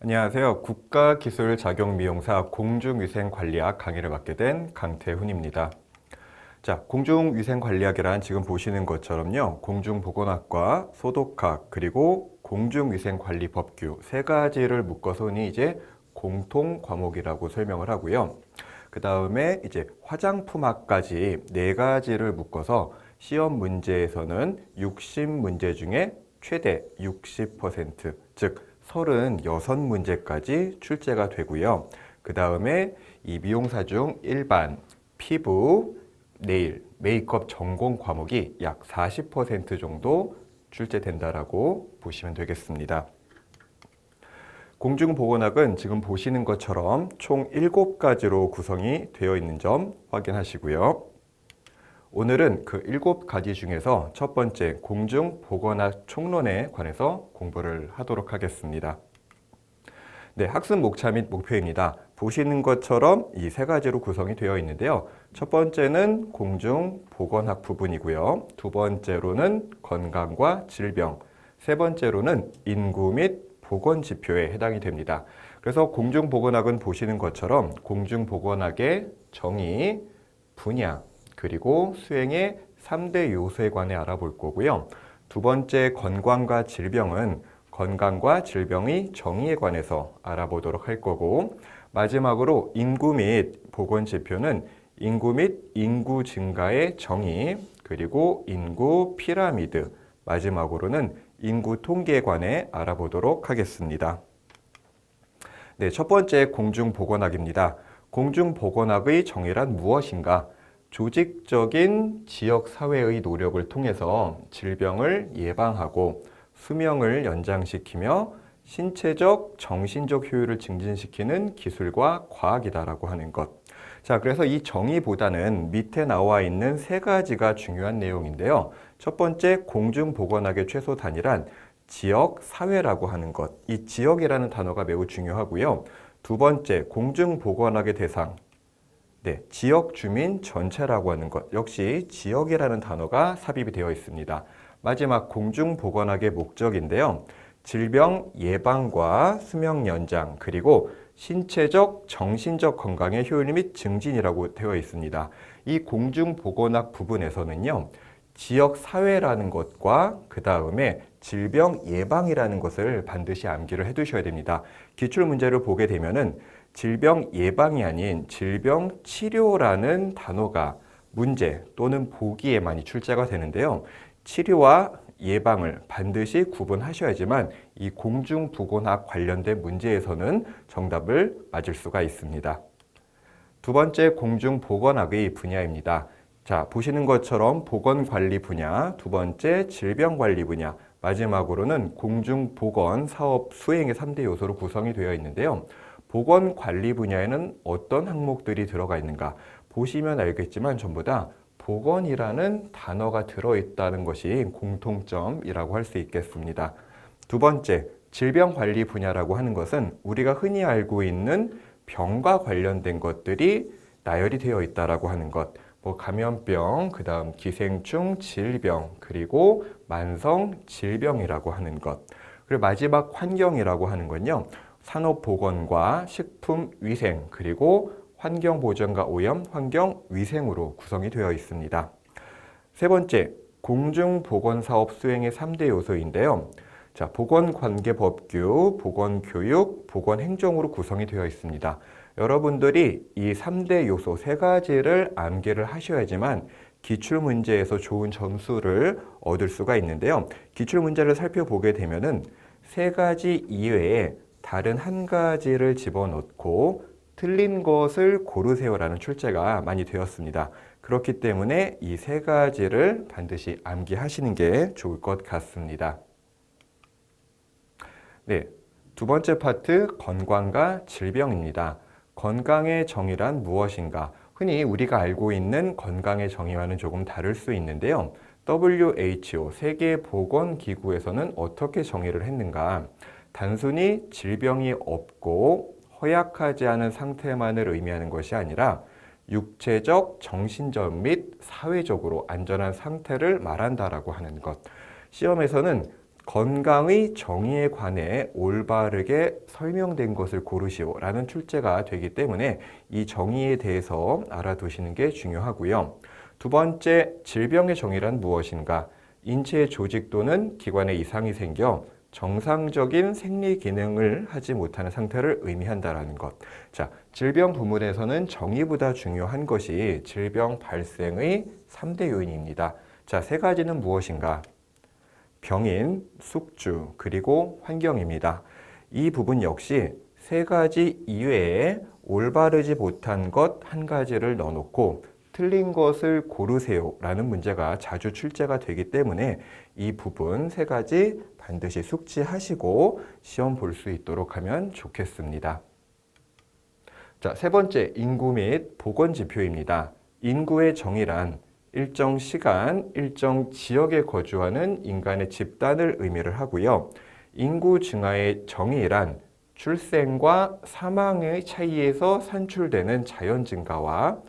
안녕하세요. 국가기술작용미용사 공중위생관리학 강의를 맡게 된 강태훈입니다. 자, 공중위생관리학이란 지금 보시는 것처럼요. 공중보건학과, 소독학, 그리고 공중위생관리법규 세 가지를 묶어서 흔히 이제 공통 과목이라고 설명을 하고요. 그 다음에 이제 화장품학까지 네 가지를 묶어서 시험 문제에서는 60문제 중에 최대 60%, 즉 36문제까지 출제가 되고요. 그 다음에 이 미용사 중 일반, 피부, 네일, 메이크업 전공 과목이 약 40% 정도 출제된다라고 보시면 되겠습니다. 공중보건학은 지금 보시는 것처럼 총 7가지로 구성이 되어 있는 점 확인하시고요. 오늘은 그 7가지 중에서 첫 번째 공중보건학 총론에 관해서 공부를 하도록 하겠습니다. 네, 학습 목차 및 목표입니다. 보시는 것처럼 이 세 가지로 구성이 되어 있는데요. 첫 번째는 공중보건학 부분이고요. 두 번째로는 건강과 질병, 세 번째로는 인구 및 보건지표에 해당이 됩니다. 그래서 공중보건학은 보시는 것처럼 공중보건학의 정의, 분야, 그리고 수행의 3대 요소에 관해 알아볼 거고요. 두 번째 건강과 질병은 건강과 질병의 정의에 관해서 알아보도록 할 거고, 마지막으로 인구 및 보건지표는 인구 및 인구 증가의 정의, 그리고 인구 피라미드, 마지막으로는 인구 통계에 관해 알아보도록 하겠습니다. 네, 첫 번째 공중보건학입니다. 공중보건학의 정의란 무엇인가? 조직적인 지역사회의 노력을 통해서 질병을 예방하고 수명을 연장시키며 신체적, 정신적 효율을 증진시키는 기술과 과학이다라고 하는 것. 자, 그래서 이 정의보다는 밑에 나와 있는 세 가지가 중요한 내용인데요. 첫 번째, 공중보건학의 최소 단위란 지역, 사회라고 하는 것. 이 지역이라는 단어가 매우 중요하고요. 두 번째, 공중보건학의 대상. 네, 지역 주민 전체라고 하는 것. 역시 지역이라는 단어가 삽입이 되어 있습니다. 마지막 공중보건학의 목적인데요. 질병 예방과 수명 연장, 그리고 신체적, 정신적 건강의 효율 및 증진이라고 되어 있습니다. 이 공중보건학 부분에서는요. 지역 사회라는 것과 그 다음에 질병 예방이라는 것을 반드시 암기를 해두셔야 됩니다. 기출문제를 보게 되면은 질병 예방이 아닌 질병 치료라는 단어가 문제 또는 보기에 많이 출제가 되는데요. 치료와 예방을 반드시 구분하셔야지만 이 공중보건학 관련된 문제에서는 정답을 맞을 수가 있습니다. 두 번째 공중보건학의 분야입니다. 자, 보시는 것처럼 보건관리 분야, 두 번째 질병관리 분야, 마지막으로는 공중보건 사업 수행의 3대 요소로 구성이 되어 있는데요. 보건관리 분야에는 어떤 항목들이 들어가 있는가? 보시면 알겠지만 전부 다 보건이라는 단어가 들어있다는 것이 공통점이라고 할 수 있겠습니다. 두 번째, 질병관리 분야라고 하는 것은 우리가 흔히 알고 있는 병과 관련된 것들이 나열이 되어 있다라고 하는 것. 뭐 감염병, 그 다음 기생충, 질병, 그리고 만성 질병이라고 하는 것. 그리고 마지막 환경이라고 하는 건요. 산업보건과 식품위생, 그리고 환경보전과 오염, 환경위생으로 구성이 되어 있습니다. 세 번째, 공중보건사업 수행의 3대 요소인데요. 자, 보건관계법규, 보건교육, 보건행정으로 구성이 되어 있습니다. 여러분들이 이 3대 요소 세 가지를 암기를 하셔야지만 기출문제에서 좋은 점수를 얻을 수가 있는데요. 기출문제를 살펴보게 되면은 세 가지 이외에 다른 한 가지를 집어넣고 틀린 것을 고르세요라는 출제가 많이 되었습니다. 그렇기 때문에 이 세 가지를 반드시 암기하시는 게 좋을 것 같습니다. 네, 두 번째 파트 건강과 질병입니다. 건강의 정의란 무엇인가? 흔히 우리가 알고 있는 건강의 정의와는 조금 다를 수 있는데요. WHO, 세계보건기구에서는 어떻게 정의를 했는가? 단순히 질병이 없고 허약하지 않은 상태만을 의미하는 것이 아니라 육체적, 정신적 및 사회적으로 안전한 상태를 말한다라고 하는 것. 시험에서는 건강의 정의에 관해 올바르게 설명된 것을 고르시오 라는 출제가 되기 때문에 이 정의에 대해서 알아두시는 게 중요하고요. 두 번째, 질병의 정의란 무엇인가? 인체 조직 또는 기관에 이상이 생겨 정상적인 생리 기능을 하지 못하는 상태를 의미한다라는 것. 자, 질병 부문에서는 정의보다 중요한 것이 질병 발생의 3대 요인입니다. 자, 세 가지는 무엇인가? 병인, 숙주, 그리고 환경입니다. 이 부분 역시 세 가지 이외에 올바르지 못한 것 한 가지를 넣어놓고 틀린 것을 고르세요 라는 문제가 자주 출제가 되기 때문에 이 부분 세 가지 반드시 숙지하시고 시험 볼 수 있도록 하면 좋겠습니다. 자, 세 번째, 인구 및 보건 지표입니다. 인구의 정의란 일정 시간, 일정 지역에 거주하는 인간의 집단을 의미를 하고요. 인구 증가의 정의란 출생과 사망의 차이에서 산출되는 자연 증가와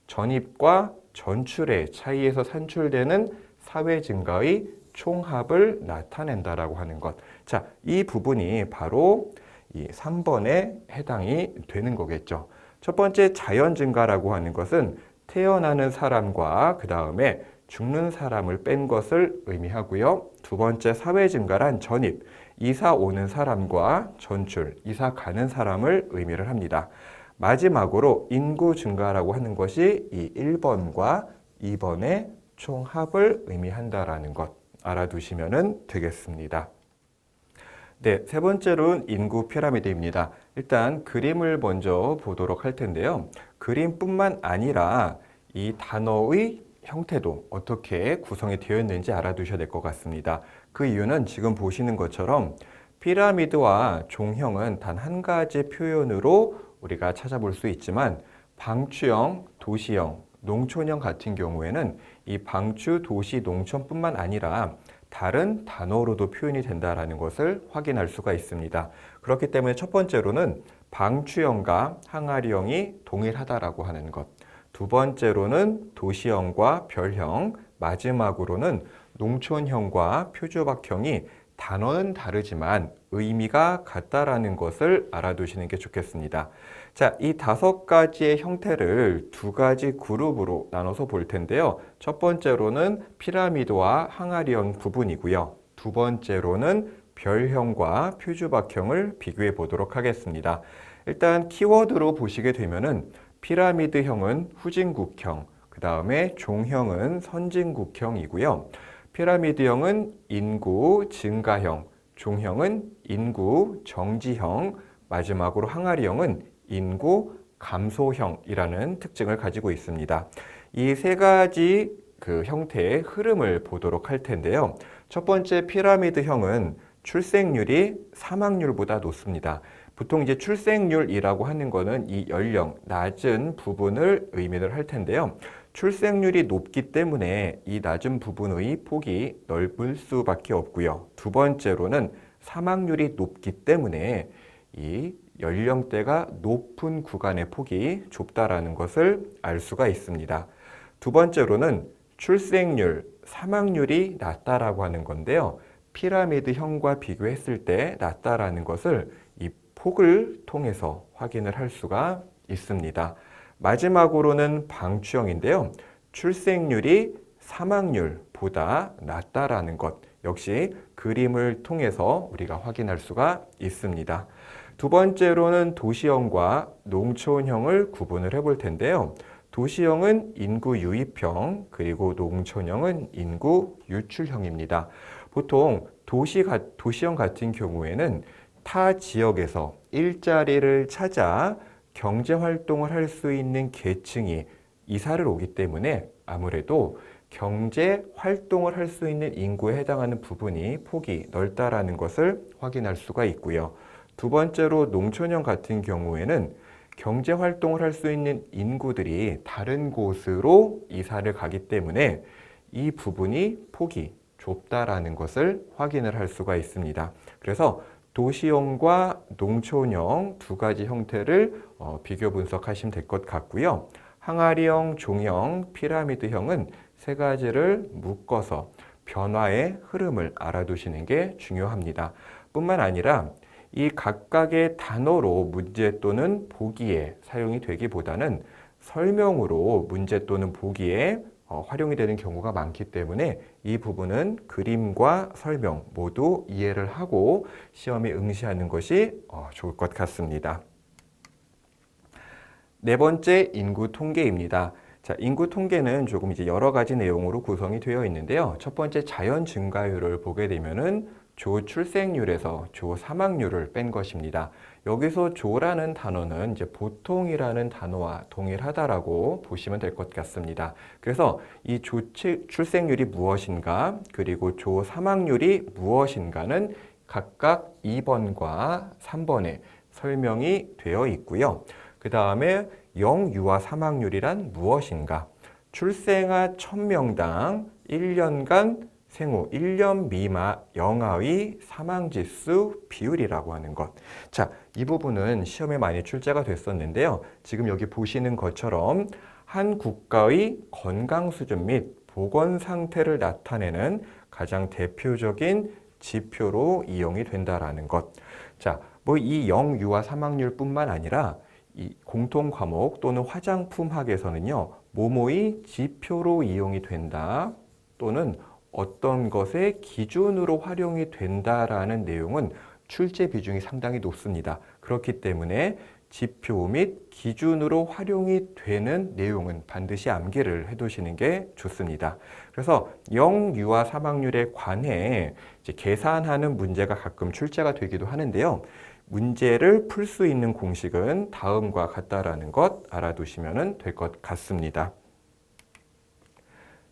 전입과 전출의 차이에서 산출되는 사회 증가의 총합을 나타낸다라고 하는 것. 자, 이 부분이 바로 이 3번에 해당이 되는 거겠죠. 첫 번째 자연 증가라고 하는 것은 태어나는 사람과 그 다음에 죽는 사람을 뺀 것을 의미하고요. 두 번째 사회 증가란 전입, 이사 오는 사람과 전출, 이사 가는 사람을 의미를 합니다. 마지막으로 인구 증가라고 하는 것이 이 1번과 2번의 총합을 의미한다라는 것 알아두시면 되겠습니다. 네, 세 번째로는 인구 피라미드입니다. 일단 그림을 먼저 보도록 할 텐데요. 그림뿐만 아니라 이 단어의 형태도 어떻게 구성이 되어 있는지 알아두셔야 될 것 같습니다. 그 이유는 지금 보시는 것처럼 피라미드와 종형은 단 한 가지 표현으로 우리가 찾아볼 수 있지만 방추형, 도시형, 농촌형 같은 경우에는 이 방추, 도시, 농촌뿐만 아니라 다른 단어로도 표현이 된다는 것을 확인할 수가 있습니다. 그렇기 때문에 첫 번째로는 방추형과 항아리형이 동일하다라고 하는 것. 두 번째로는 도시형과 별형, 마지막으로는 농촌형과 표주박형이 단어는 다르지만 의미가 같다라는 것을 알아두시는 게 좋겠습니다. 자, 이 5가지의 형태를 2가지 그룹으로 나눠서 볼 텐데요. 첫 번째로는 피라미드와 항아리형 부분이고요. 두 번째로는 별형과 표주박형을 비교해 보도록 하겠습니다. 일단 키워드로 보시게 되면은 피라미드형은 후진국형, 그 다음에 종형은 선진국형이고요. 피라미드형은 인구 증가형, 종형은 인구 정지형, 마지막으로 항아리형은 인구 감소형이라는 특징을 가지고 있습니다. 이 세 가지 그 형태의 흐름을 보도록 할 텐데요. 첫 번째 피라미드형은 출생률이 사망률보다 높습니다. 보통 이제 출생률이라고 하는 거는 이 연령, 낮은 부분을 의미를 할 텐데요. 출생률이 높기 때문에 이 낮은 부분의 폭이 넓을 수밖에 없고요. 두 번째로는 사망률이 높기 때문에 이 연령대가 높은 구간의 폭이 좁다라는 것을 알 수가 있습니다. 두 번째로는 출생률, 사망률이 낮다라고 하는 건데요. 피라미드형과 비교했을 때 낮다라는 것을 이 폭을 통해서 확인을 할 수가 있습니다. 마지막으로는 방추형인데요. 출생률이 사망률보다 낮다라는 것 역시 그림을 통해서 우리가 확인할 수가 있습니다. 두 번째로는 도시형과 농촌형을 구분을 해볼 텐데요. 도시형은 인구 유입형, 그리고 농촌형은 인구 유출형입니다. 보통 도시형 같은 경우에는 타 지역에서 일자리를 찾아 경제활동을 할 수 있는 계층이 이사를 오기 때문에 아무래도 경제활동을 할 수 있는 인구에 해당하는 부분이 폭이 넓다라는 것을 확인할 수가 있고요. 두 번째로 농촌형 같은 경우에는 경제활동을 할 수 있는 인구들이 다른 곳으로 이사를 가기 때문에 이 부분이 폭이 좁다라는 것을 확인을 할 수가 있습니다. 그래서 도시형과 농촌형 2가지 형태를 비교 분석하시면 될 것 같고요. 항아리형, 종형, 피라미드형은 3가지를 묶어서 변화의 흐름을 알아두시는 게 중요합니다. 뿐만 아니라 이 각각의 단어로 문제 또는 보기에 사용이 되기보다는 설명으로 문제 또는 보기에 활용이 되는 경우가 많기 때문에 이 부분은 그림과 설명 모두 이해를 하고 시험에 응시하는 것이 좋을 것 같습니다. 네 번째, 인구 통계입니다. 자, 인구 통계는 조금 이제 여러 가지 내용으로 구성이 되어 있는데요. 첫 번째 자연 증가율을 보게 되면은 조 출생률에서 조 사망률을 뺀 것입니다. 여기서 조라는 단어는 이제 보통이라는 단어와 동일하다라고 보시면 될 것 같습니다. 그래서 이 조 출생률이 무엇인가, 그리고 조 사망률이 무엇인가는 각각 2번과 3번에 설명이 되어 있고요. 그 다음에 영유아 사망률이란 무엇인가? 출생아 1000명당 1년간 생후 1년 미만 영아의 사망지수 비율이라고 하는 것. 자, 이 부분은 시험에 많이 출제가 됐었는데요. 지금 여기 보시는 것처럼 한 국가의 건강 수준 및 보건 상태를 나타내는 가장 대표적인 지표로 이용이 된다라는 것. 자, 뭐 이 영유아 사망률뿐만 아니라 이 공통 과목 또는 화장품 학에서는요, 뭐뭐의 지표로 이용이 된다 또는 어떤 것의 기준으로 활용이 된다라는 내용은 출제 비중이 상당히 높습니다. 그렇기 때문에 지표 및 기준으로 활용이 되는 내용은 반드시 암기를 해두시는 게 좋습니다. 그래서 영유아 사망률에 관해 이제 계산하는 문제가 가끔 출제가 되기도 하는데요. 문제를 풀 수 있는 공식은 다음과 같다라는 것 알아두시면 될 것 같습니다.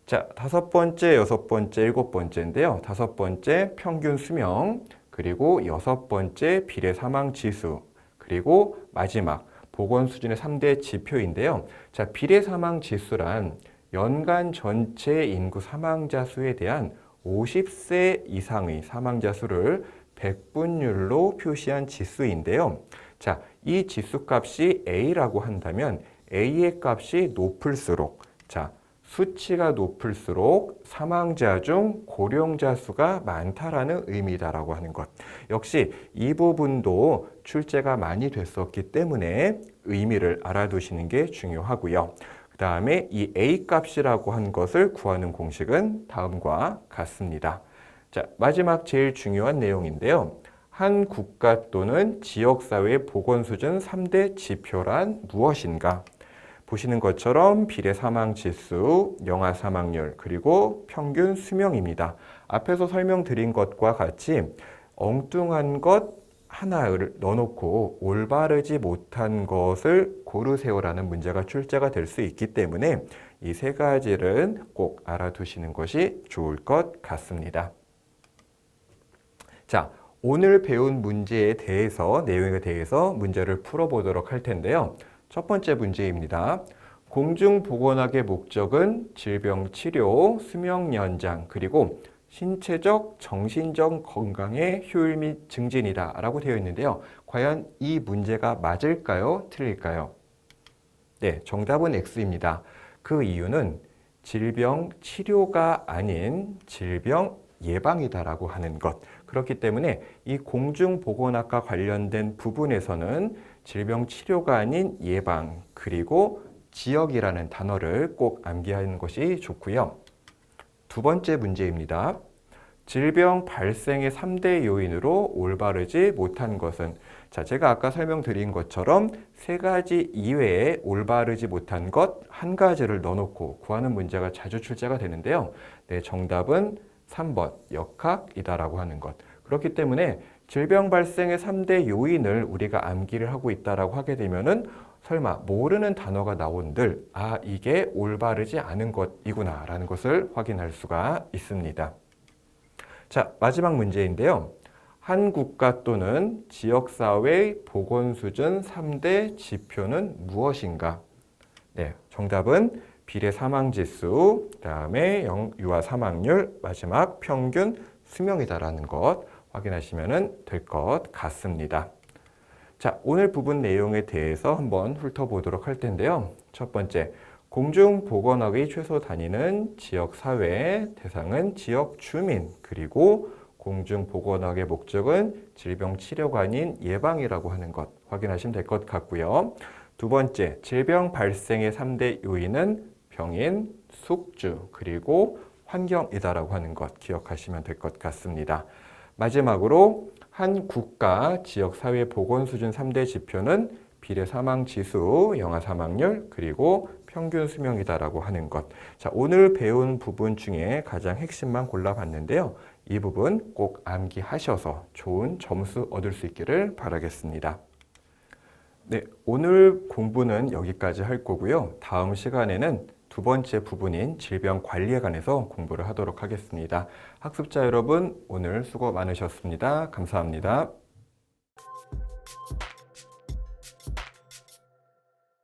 자, 다섯 번째, 여섯 번째, 일곱 번째인데요. 다섯 번째 평균 수명, 그리고 여섯 번째 비례 사망 지수, 그리고 마지막 보건 수준의 3대 지표인데요. 자, 비례 사망 지수란 연간 전체 인구 사망자 수에 대한 50세 이상의 사망자 수를 백분율로 표시한 지수인데요. 자, 이 지수 값이 A라고 한다면 A의 값이 높을수록, 자, 수치가 높을수록 사망자 중 고령자 수가 많다라는 의미다라고 하는 것. 역시 이 부분도 출제가 많이 됐었기 때문에 의미를 알아두시는 게 중요하고요. 그 다음에 이 A 값이라고 한 것을 구하는 공식은 다음과 같습니다. 자, 마지막 제일 중요한 내용인데요. 한 국가 또는 지역사회의 보건 수준 3대 지표란 무엇인가? 보시는 것처럼 비례 사망 지수, 영아 사망률, 그리고 평균 수명입니다. 앞에서 설명드린 것과 같이 엉뚱한 것 하나를 넣어놓고 올바르지 못한 것을 고르세요라는 문제가 출제가 될 수 있기 때문에 이 세 가지를 꼭 알아두시는 것이 좋을 것 같습니다. 자, 오늘 배운 문제에 대해서, 내용에 대해서 문제를 풀어보도록 할 텐데요. 첫 번째 문제입니다. 공중보건학의 목적은 질병 치료, 수명 연장, 그리고 신체적, 정신적 건강의 효율 및 증진이다 라고 되어 있는데요. 과연 이 문제가 맞을까요? 틀릴까요? 네, 정답은 X입니다. 그 이유는 질병 치료가 아닌 질병 예방이다라고 하는 것. 그렇기 때문에 이 공중보건학과 관련된 부분에서는 질병 치료가 아닌 예방, 그리고 지역이라는 단어를 꼭 암기하는 것이 좋고요. 두 번째 문제입니다. 질병 발생의 3대 요인으로 올바르지 못한 것은, 자, 제가 아까 설명드린 것처럼 세 가지 이외에 올바르지 못한 것 한 가지를 넣어놓고 구하는 문제가 자주 출제가 되는데요. 네, 정답은 3번 역학이다라고 하는 것. 그렇기 때문에 질병 발생의 3대 요인을 우리가 암기를 하고 있다라고 하게 되면은 설마 모르는 단어가 나온들, 아, 이게 올바르지 않은 것이구나 라는 것을 확인할 수가 있습니다. 자, 마지막 문제인데요. 한 국가 또는 지역사회 보건 수준 3대 지표는 무엇인가? 네, 정답은 비례 사망지수, 그 다음에 영유아 사망률, 마지막 평균 수명이다라는 것 확인하시면 될 것 같습니다. 자, 오늘 부분 내용에 대해서 한번 훑어보도록 할 텐데요. 첫 번째, 공중보건학의 최소 단위는 지역사회, 대상은 지역 주민, 그리고 공중보건학의 목적은 질병 치료가 아닌 예방이라고 하는 것 확인하시면 될 것 같고요. 두 번째, 질병 발생의 3대 요인은 병인, 숙주, 그리고 환경이다라고 하는 것 기억하시면 될 것 같습니다. 마지막으로 한 국가 지역 사회 보건 수준 3대 지표는 비례 사망 지수, 영아 사망률, 그리고 평균 수명이다라고 하는 것. 자, 오늘 배운 부분 중에 가장 핵심만 골라봤는데요. 이 부분 꼭 암기하셔서 좋은 점수 얻을 수 있기를 바라겠습니다. 네, 오늘 공부는 여기까지 할 거고요. 다음 시간에는 두 번째 부분인 질병 관리에 관해서 공부를 하도록 하겠습니다. 학습자 여러분, 오늘 수고 많으셨습니다. 감사합니다.